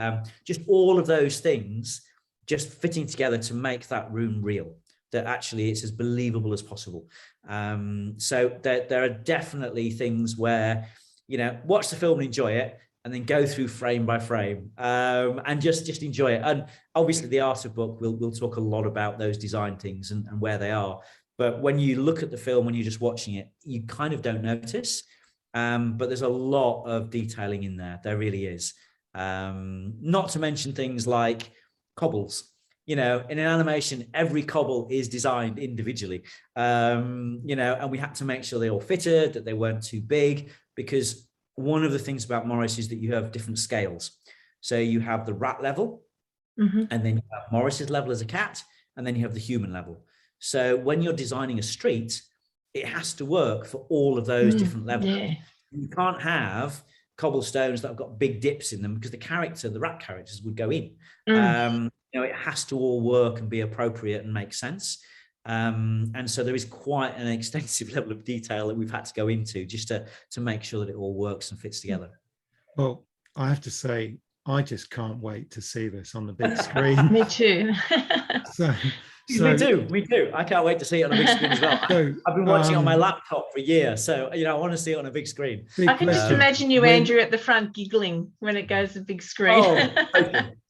Just all of those things just fitting together to make that room real, that actually it's as believable as possible. So there are definitely things where, you know, watch the film and enjoy it, and then go through frame by frame, and just enjoy it. And obviously the art of book, we'll talk a lot about those design things and where they are. But when you look at the film, when you're just watching it, you kind of don't notice. But there's a lot of detailing in there. There really is. Not to mention things like cobbles. You know, in an animation, every cobble is designed individually. You know, and we had to make sure they all fitted, that they weren't too big, because one of the things about Maurice is that you have different scales. So you have the rat level, and then you have Maurice's level as a cat, and then you have the human level. So when you're designing a street, it has to work for all of those different levels. Yeah. You can't have cobblestones that have got big dips in them, because the rat characters would go in. You know, it has to all work and be appropriate and make sense. And so there is quite an extensive level of detail that we've had to go into just to make sure that it all works and fits together. Well, I have to say, I just can't wait to see this on the big screen. Me too. Me too. I can't wait to see it on a big screen as well. I've been watching it on my laptop for a year, so you know, I want to see it on a big screen. I can just imagine you, Andrew, at the front giggling when it goes to the big screen. Oh,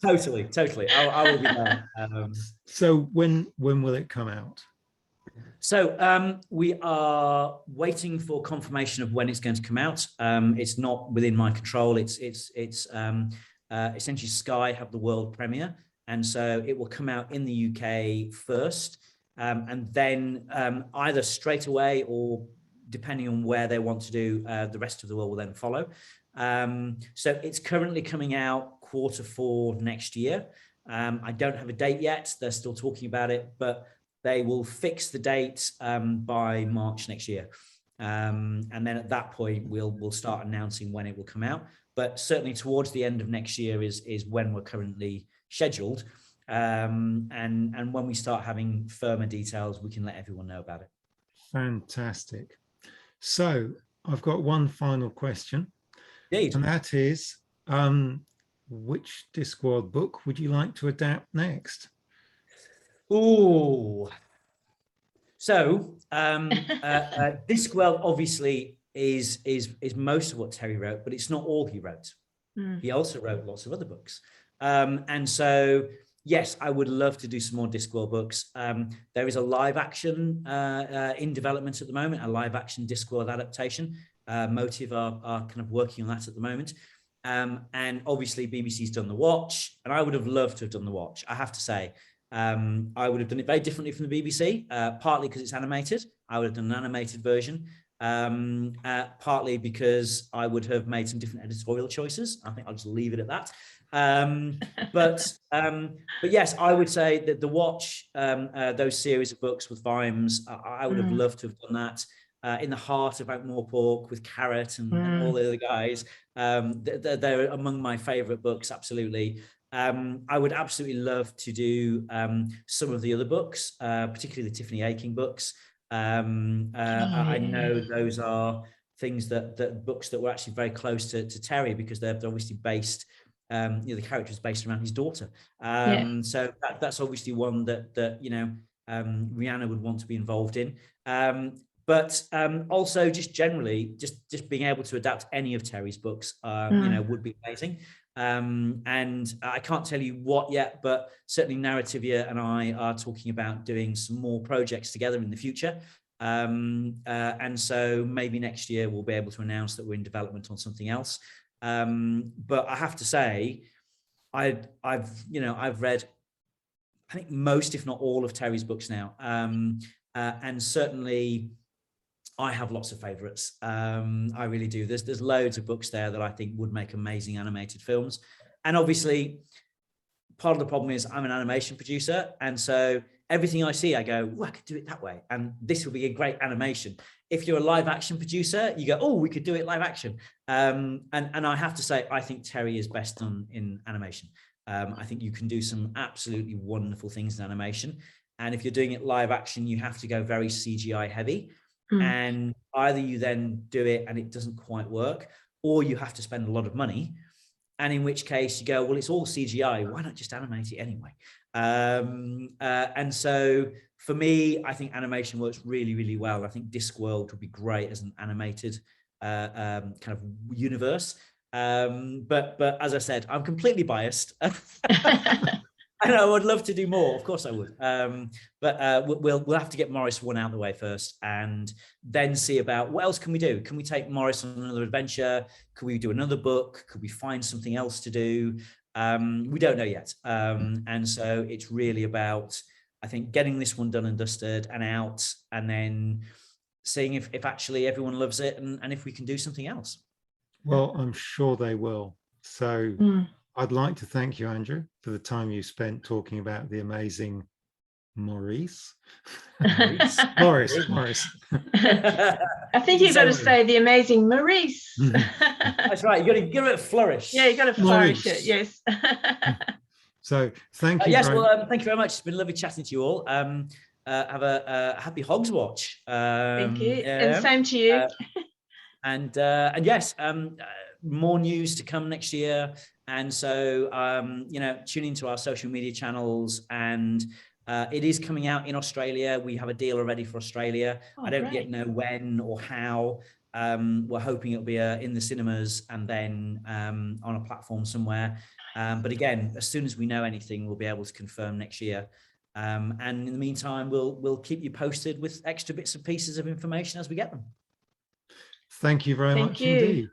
totally. I will be there. So when will it come out? So we are waiting for confirmation of when it's going to come out. It's not within my control. It's essentially Sky have the world premiere. And so it will come out in the UK first, and then either straight away, or depending on where they want to do, the rest of the world will then follow. So it's currently coming out Q4 next year. I don't have a date yet. They're still talking about it, but they will fix the date by March next year. And then at that point, we'll start announcing when it will come out. But certainly towards the end of next year is when we're currently scheduled, and when we start having firmer details, we can let everyone know about it. Fantastic. So I've got one final question. Indeed. And that is, which Discworld book would you like to adapt next? So Discworld obviously is most of what Terry wrote, but it's not all he wrote. He also wrote lots of other books. And so, yes, I would love to do some more Discworld books. There is a live action in development at the moment, a live action Discworld adaptation. Motive are kind of working on that at the moment. And obviously BBC's done The Watch, and I would have loved to have done The Watch, I have to say. I would have done it very differently from the BBC, partly because it's animated. I would have done an animated version. partly because I would have made some different editorial choices. I think I'll just leave it at that. But yes, I would say that the Watch, those series of books with Vimes, I would have loved to have done that. In the heart of Ankh-Morpork with Carrot and all the other guys. They're among my favorite books, absolutely. I would absolutely love to do some of the other books, particularly the Tiffany Aching books. I know those are things that books that were actually very close to Terry, because they're obviously based, the character is based around his daughter. So that's obviously one that Rhianna would want to be involved in. But also just generally, just being able to adapt any of Terry's books, would be amazing. And I can't tell you what yet, but certainly Narrativia and I are talking about doing some more projects together in the future. And so maybe next year we'll be able to announce that we're in development on something else. But I have to say, I've read, I think most, if not all, of Terry's books now. And certainly I have lots of favorites. I really do. There's loads of books there that I think would make amazing animated films. And obviously, part of the problem is I'm an animation producer. And so everything I see, I go, I could do it that way. And this would be a great animation. If you're a live action producer, you go, we could do it live action. And I have to say, I think Terry is best done in animation. I think you can do some absolutely wonderful things in animation. And if you're doing it live action, you have to go very CGI heavy. And either you then do it and it doesn't quite work, or you have to spend a lot of money. And in which case you go, well, it's all CGI. Why not just animate it anyway? And so for me, I think animation works really, really well. I think Discworld would be great as an animated kind of universe. But as I said, I'm completely biased. And I would love to do more. Of course I would. But we'll have to get Maurice one out of the way first, and then see about what else can we do. Can we take Maurice on another adventure? Could we do another book? Could we find something else to do? We don't know yet. And so it's really about, I think, getting this one done and dusted and out, and then seeing if actually everyone loves it, and if we can do something else. Well, I'm sure they will. So I'd like to thank you, Andrew, for the time you spent talking about the amazing Maurice. Maurice. I think you've got to say the amazing Maurice. That's right. You got to give it a flourish. Yeah, you got to flourish it. Yes. So thank you. Yes. Well, thank you very much. It's been lovely chatting to you all. Have a happy Hogswatch. Thank you. And same to you. And yes, more news to come next year. And so, tune into our social media channels, and it is coming out in Australia. We have a deal already for Australia. I don't yet know when or how. We're hoping it'll be in the cinemas and then on a platform somewhere. But again, as soon as we know anything, we'll be able to confirm next year. And in the meantime, we'll keep you posted with extra bits and pieces of information as we get them. Thank you very much indeed.